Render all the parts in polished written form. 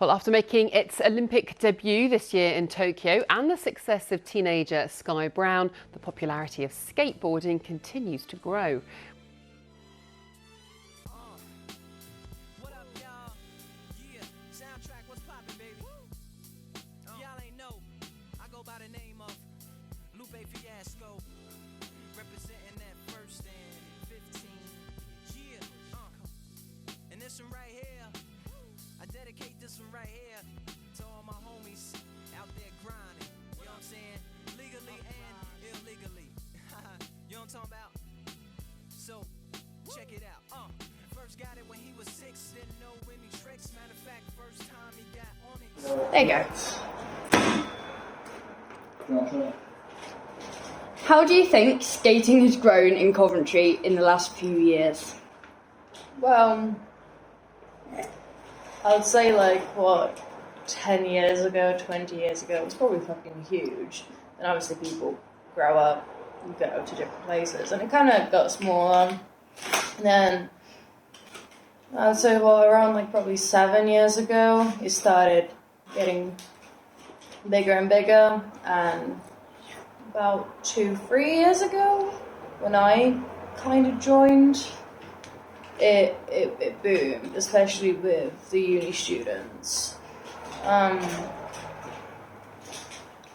Well, after making its Olympic debut this year in Tokyo and the success of teenager Sky Brown, the popularity of skateboarding continues to grow. Right here, I dedicate this one right here to all my homies out there grinding. You know what I'm saying? Legally and illegally. You know what I'm talking about? So, check it out. First got it when he was 6, didn't know any tricks. Matter of fact, first time he got on it. There you go. How do you think skating has grown in Coventry in the last few years? Well, I would say 10 years ago, 20 years ago, it was probably fucking huge. And obviously people grow up, you go to different places, and it kind of got smaller. And then, I'd say around probably 7 years ago, it started getting bigger and bigger, and about 2-3 years ago, when I kind of joined, it boomed, especially with the uni students.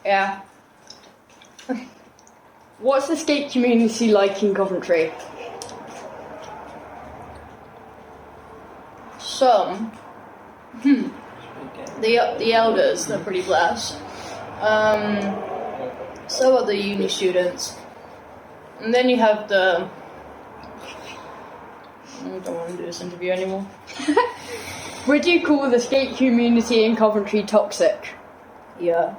Yeah. What's the skate community like in Coventry? Some. The elders, they're pretty blessed. So are the uni students. And then you have the... I don't want to do this interview anymore. Would you call the skate community in Coventry toxic? Yeah.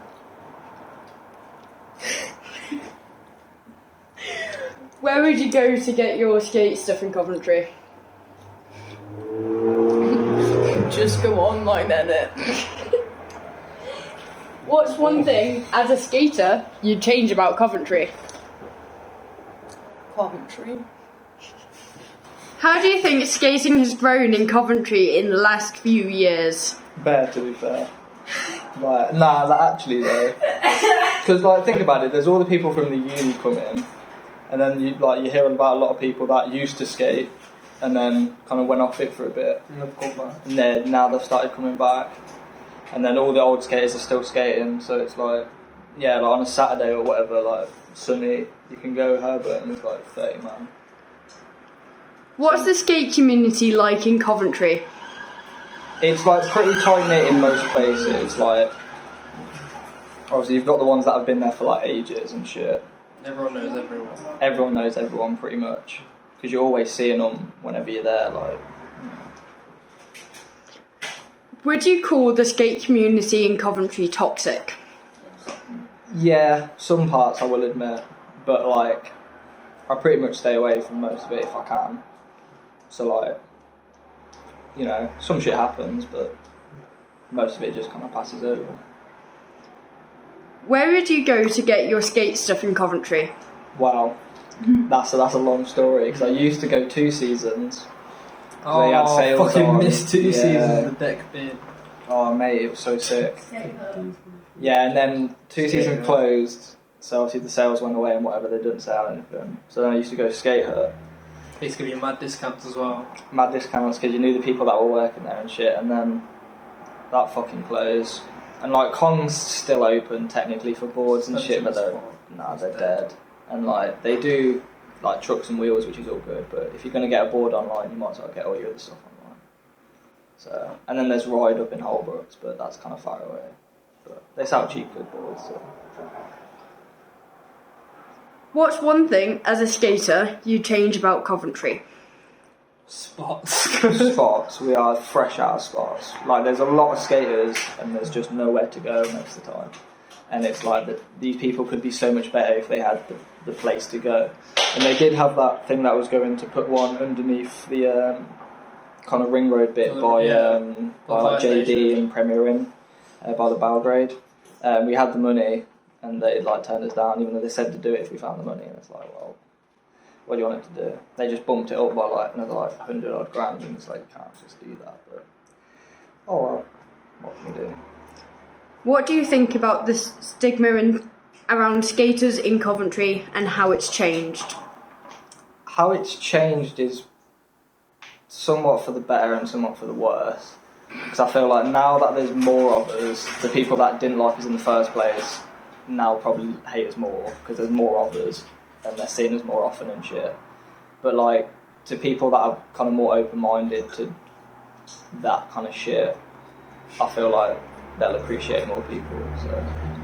Where would you go to get your skate stuff in Coventry? Just go online, innit? What's one thing, as a skater, you'd change about Coventry? Coventry. How do you think skating has grown in Coventry in the last few years? Bare, to be fair. Actually though. Because think about it, there's all the people from the uni come in, and then you hear about a lot of people that used to skate, and then kind of went off it for a bit. And then now they've started coming back. And then all the old skaters are still skating, so it's on a Saturday or whatever, sunny, you can go Herbert and there's 30 man. What's the skate community like in Coventry? It's pretty tight knit in most places. Obviously you've got the ones that have been there for ages and shit. Everyone knows everyone. Everyone knows everyone pretty much, because you're always seeing them whenever you're there. Would you call the skate community in Coventry toxic? Yeah, some parts I will admit, but I pretty much stay away from most of it if I can. So some shit happens, but most of it just kind of passes over. Where would you go to get your skate stuff in Coventry? Wow, that's a long story, because I used to go 2 seasons. Oh, they had sales fucking on. missed 2 seasons of the deck bin. Oh mate, it was so sick. Yeah, and then 2 seasons closed, so obviously the sales went away and whatever, they didn't sell anything. So then I used to go to Skate Hut. They used to give you mad discounts as well. Mad discounts, because you knew the people that were working there and shit, and then that fucking closed. And Kong's still open technically for boards and shit, but they're dead. And they do trucks and wheels, which is all good, but if you're going to get a board online, you might as well get all your other stuff online. So, and then there's Ride up in Holbrooks, but that's kind of far away. But they sell cheap good boards. So. What's one thing, as a skater, you'd change about Coventry? Spots. Spots. We are fresh out of spots. There's a lot of skaters, and there's just nowhere to go most of the time. And it's these people could be so much better if they had the place to go. And they did have that thing that was going to put one underneath the kind of ring road bit by JD and Premier Inn by the Belgrade. We had the money, and they turned us down, even though they said to do it if we found the money. And it's well, what do you want it to do? They just bumped it up by another 100 odd grand, and it's you can't just do that. But oh well, definitely do. What do you think about the stigma around skaters in Coventry and how it's changed? How it's changed is somewhat for the better and somewhat for the worse. Because I feel like now that there's more of us, the people that didn't like us in the first place now probably hate us more because there's more of us and they're seeing us more often and shit. But like, to people that are kind of more open-minded to that kind of shit, I feel like they'll appreciate more people. So